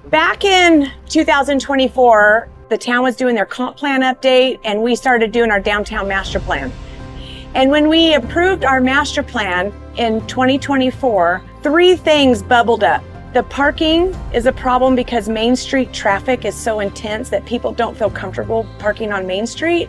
Back in 2024, the town was doing their comp plan update and we started doing our downtown master plan. And when we approved our master plan in 2024, 3 things bubbled up. The parking is a problem because Main Street traffic is so intense that people don't feel comfortable parking on Main Street.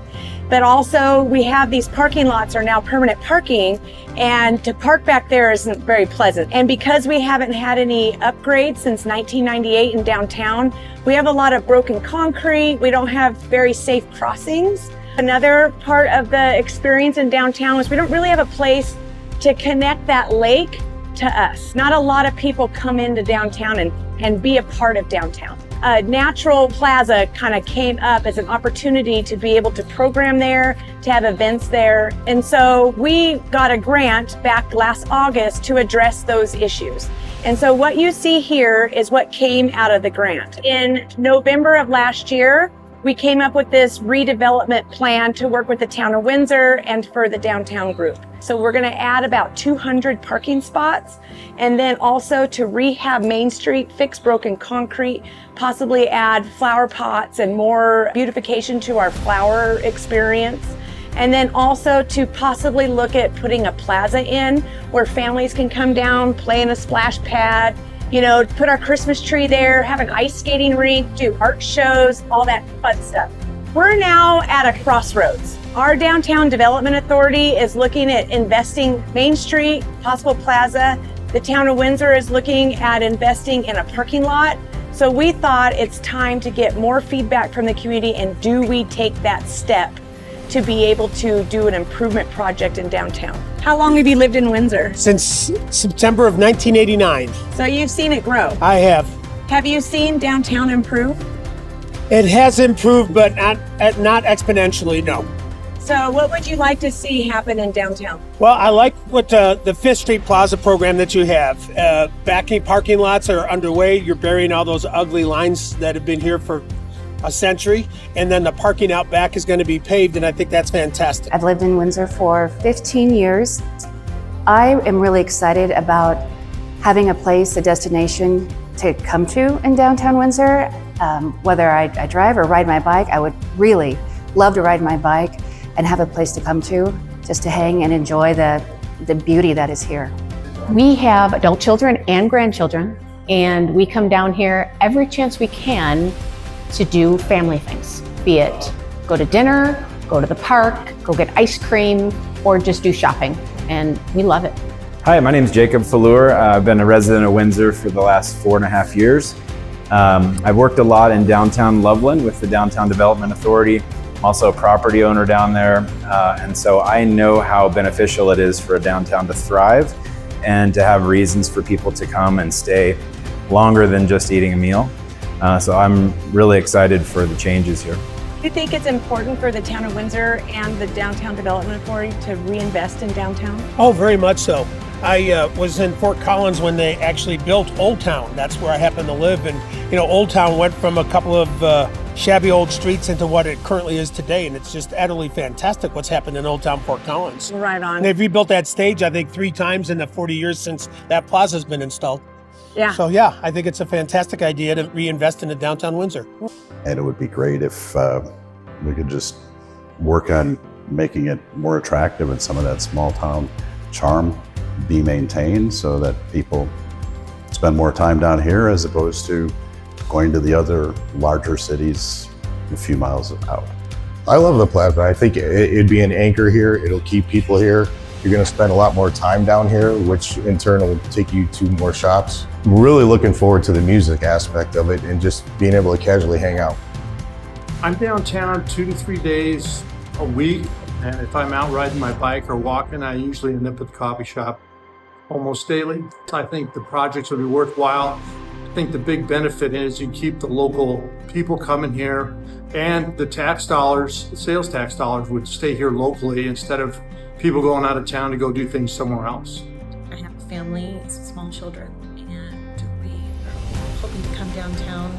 But also we have these parking lots are now permanent parking, and to park back there isn't very pleasant. And because we haven't had any upgrades since 1998 in downtown, we have a lot of broken concrete. We don't have very safe crossings. Another part of the experience in downtown is we don't really have a place to connect that lake to us. Not a lot of people come into downtown and be a part of downtown. Natural Plaza kind of came up as an opportunity to be able to program there, to have events there. And so we got a grant back last August to address those issues. And so what you see here is what came out of the grant. In November of last year, we came up with this redevelopment plan to work with the town of Windsor and for the downtown group. So we're gonna add about 200 parking spots, and then also to rehab Main Street, fix broken concrete, possibly add flower pots and more beautification to our flower experience. And then also to possibly look at putting a plaza in where families can come down, play in a splash pad, you know, put our Christmas tree there, have an ice skating rink, do art shows, all that fun stuff. We're now at a crossroads. Our Downtown Development Authority is looking at investing Main Street, possible plaza. The town of Windsor is looking at investing in a parking lot. So we thought it's time to get more feedback from the community, and do we take that step to be able to do an improvement project in downtown. How long have you lived in Windsor? Since September of 1989. So you've seen it grow. I have. Have you seen downtown improve? It has improved, but not exponentially, no. So what would you like to see happen in downtown? Well, I like what the Fifth Street Plaza program that you have. Backing parking lots are underway. You're burying all those ugly lines that have been here for a century, and then the parking out back is going to be paved, and I think that's fantastic. I've lived in Windsor for 15 years. I am really excited about having a place, a destination to come to in downtown Windsor. Whether I drive or ride my bike, I would really love to ride my bike and have a place to come to, just to hang and enjoy the beauty that is here. We have adult children and grandchildren, and we come down here every chance we can to do family things, be it go to dinner, go to the park, go get ice cream, or just do shopping, and we love it. Hi, my name is Jacob Fallour. I've been a resident of Windsor for the last 4.5 years. I've worked a lot in downtown Loveland with the Downtown Development Authority. I'm also a property owner down there, and so I know how beneficial it is for a downtown to thrive and to have reasons for people to come and stay longer than just eating a meal. So I'm really excited for the changes here. Do you think it's important for the town of Windsor and the Downtown Development Authority to reinvest in downtown? Oh, very much so. I was in Fort Collins when they actually built Old Town. That's where I happen to live. And, you know, Old Town went from a couple of shabby old streets into what it currently is today. And it's just utterly fantastic what's happened in Old Town Fort Collins. Right on. And they've rebuilt that stage, I think, 3 times in the 40 years since that plaza's been installed. Yeah. So yeah, I think it's a fantastic idea to reinvest into downtown Windsor. And it would be great if we could just work on making it more attractive and some of that small town charm be maintained so that people spend more time down here as opposed to going to the other larger cities a few miles out. I love the plaza. I think it'd be an anchor here. It'll keep people here. You're going to spend a lot more time down here, which in turn will take you to more shops. I'm really looking forward to the music aspect of it and just being able to casually hang out. I'm downtown 2 to 3 days a week, and if I'm out riding my bike or walking, I usually end up at the coffee shop almost daily. I think the projects will be worthwhile. I think the big benefit is you keep the local people coming here, and the tax dollars, the sales tax dollars would stay here locally instead of people going out of town to go do things somewhere else. I have a family, small children, and we are hoping to come downtown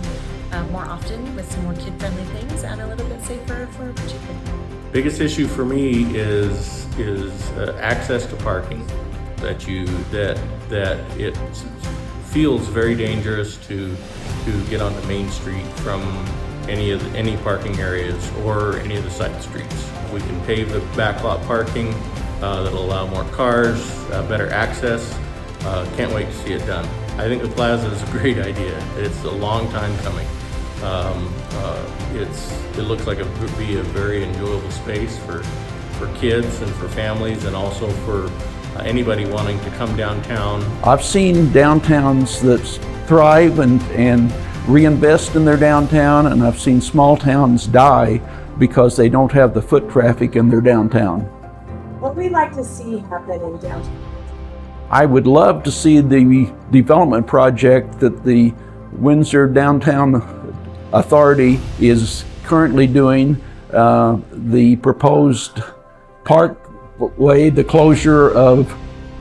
more often with some more kid-friendly things and a little bit safer for children. Biggest issue for me is access to parking. That it feels very dangerous to get onto Main Street from any parking areas or any of the side streets. We can pave the backlot parking that'll allow more cars, better access. Can't wait to see it done. I think the plaza is a great idea. It's a long time coming. It looks like it would be a very enjoyable space for kids and for families, and also for anybody wanting to come downtown. I've seen downtowns that thrive and reinvest in their downtown, and I've seen small towns die because they don't have the foot traffic in their downtown. What we'd like to see happen in downtown. I would love to see the development project that the Windsor Downtown Authority is currently doing, the proposed parkway, the closure of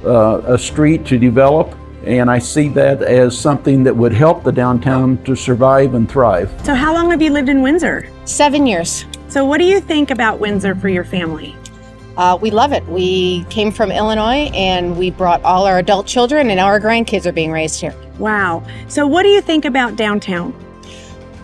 a street to develop, and I see that as something that would help the downtown to survive and thrive. So how long have you lived in Windsor? 7 years. So what do you think about Windsor for your family? We love it. We came from Illinois and we brought all our adult children, and now our grandkids are being raised here. Wow. So what do you think about downtown?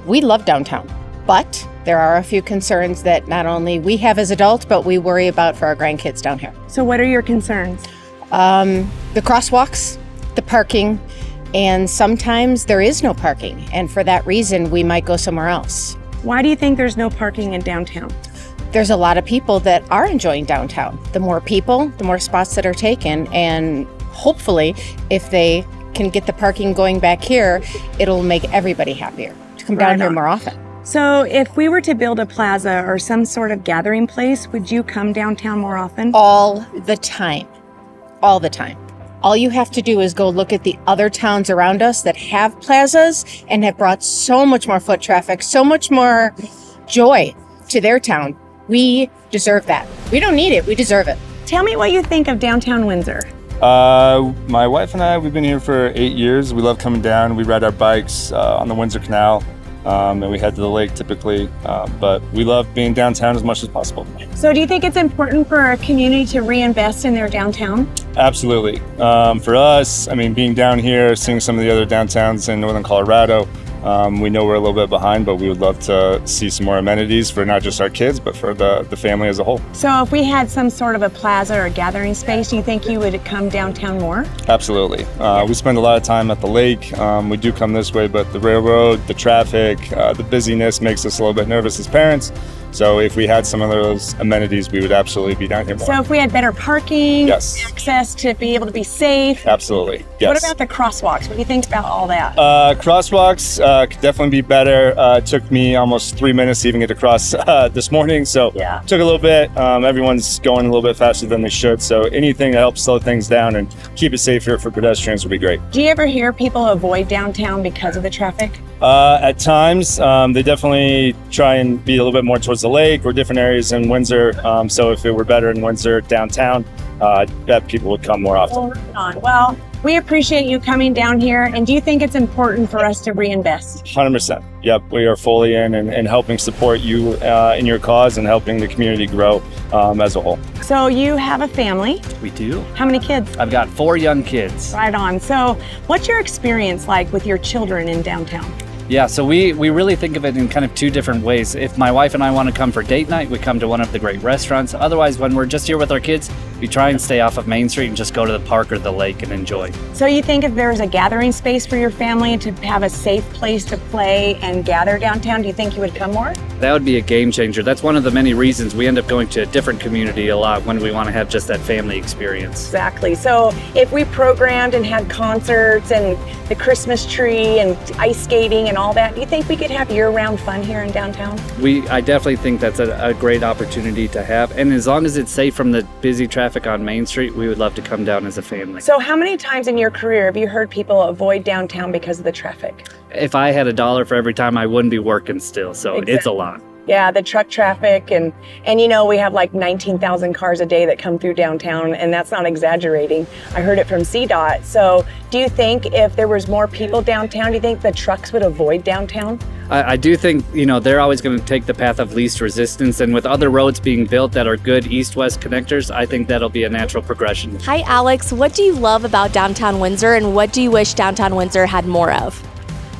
We love downtown, but there are a few concerns that not only we have as adults, but we worry about for our grandkids down here. So what are your concerns? The crosswalks, the parking, and sometimes there is no parking. And for that reason, we might go somewhere else. Why do you think there's no parking in downtown? There's a lot of people that are enjoying downtown. The more people, the more spots that are taken. And hopefully, if they can get the parking going back here, it'll make everybody happier to come down here more often. So if we were to build a plaza or some sort of gathering place, would you come downtown more often? All the time. All the time. All you have to do is go look at the other towns around us that have plazas and have brought so much more foot traffic, so much more joy to their town. We deserve that. We don't need it, we deserve it. Tell me what you think of downtown Windsor. My wife and I, we've been here for 8 years. We love coming down. We ride our bikes on the Windsor Canal, and we head to the lake typically, but we love being downtown as much as possible. So do you think it's important for our community to reinvest in their downtown? Absolutely. For us, I mean, being down here, seeing some of the other downtowns in northern Colorado, we know we're a little bit behind, but we would love to see some more amenities for not just our kids, but for the family as a whole. So if we had some sort of a plaza or a gathering space, do you think you would come downtown more? Absolutely. We spend a lot of time at the lake. We do come this way, but the railroad, the traffic, the busyness makes us a little bit nervous as parents. So if we had some of those amenities, we would absolutely be down here more. So if we had better parking, yes, access to be able to be safe. Absolutely, yes. What about the crosswalks? What do you think about all that? Crosswalks could definitely be better. It took me almost 3 minutes to even get across this morning, so yeah, took a little bit. Everyone's going a little bit faster than they should, so anything that helps slow things down and keep it safer for pedestrians would be great. Do you ever hear people avoid downtown because of the traffic? At times, they definitely try and be a little bit more towards the lake or different areas in Windsor. So if it were better in Windsor downtown, I bet people would come more often. Well, we appreciate you coming down here. And do you think it's important for us to reinvest? 100%. Yep, we are fully in and helping support you in your cause and helping the community grow as a whole. So you have a family? We do. How many kids? I've got 4 young kids. Right on. So what's your experience like with your children in downtown? Yeah, so we really think of it in kind of 2 different ways. If my wife and I want to come for date night, we come to one of the great restaurants. Otherwise, when we're just here with our kids, we try and stay off of Main Street and just go to the park or the lake and enjoy. So you think if there's a gathering space for your family to have a safe place to play and gather downtown, do you think you would come more? That would be a game changer. That's one of the many reasons we end up going to a different community a lot when we want to have just that family experience. Exactly. So if we programmed and had concerts and the Christmas tree and ice skating and all that, do you think we could have year-round fun here in downtown? I definitely think that's a great opportunity to have. And as long as it's safe from the busy traffic on Main Street, we would love to come down as a family. So how many times in your career have you heard people avoid downtown because of the traffic? If I had $1 for every time, I wouldn't be working still. So It's a lot. Yeah, the truck traffic and you know, we have like 19,000 cars a day that come through downtown, and that's not exaggerating. I heard it from CDOT. So do you think if there was more people downtown, do you think the trucks would avoid downtown? I do think, you know, they're always going to take the path of least resistance, and with other roads being built that are good east-west connectors, I think that'll be a natural progression. Hi, Alex. What do you love about Downtown Windsor, and what do you wish Downtown Windsor had more of?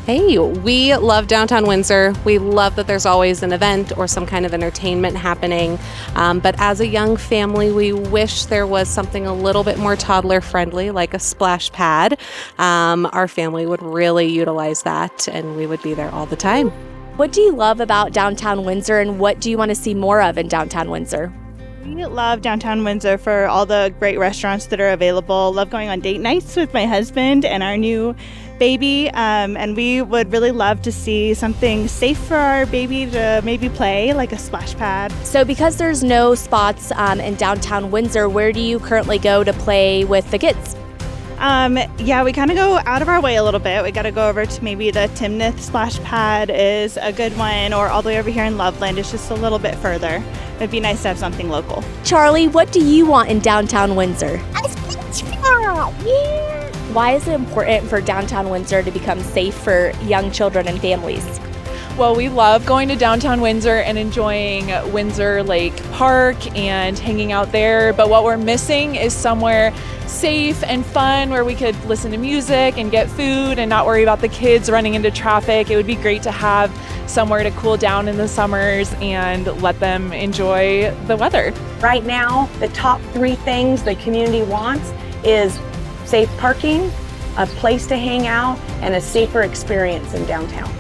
Hey, we love Downtown Windsor. We love that there's always an event or some kind of entertainment happening. But as a young family, we wish there was something a little bit more toddler friendly, like a splash pad. Our family would really utilize that, and we would be there all the time. What do you love about Downtown Windsor, and what do you want to see more of in Downtown Windsor? We love Downtown Windsor for all the great restaurants that are available. Love going on date nights with my husband and our new baby, and we would really love to see something safe for our baby to maybe play, like a splash pad. So because there's no spots in Downtown Windsor, where do you currently go to play with the kids? Yeah, we kind of go out of our way a little bit. We got to go over to maybe the Timnath splash pad is a good one, or all the way over here in Loveland. It's just a little bit further. It'd be nice to have something local. Charlie, what do you want in Downtown Windsor? Why is it important for Downtown Windsor to become safe for young children and families? Well, we love going to Downtown Windsor and enjoying Windsor Lake Park and hanging out there, but what we're missing is somewhere safe and fun where we could listen to music and get food and not worry about the kids running into traffic. It would be great to have somewhere to cool down in the summers and let them enjoy the weather. Right now, the top 3 things the community wants is safe parking, a place to hang out, and a safer experience in downtown.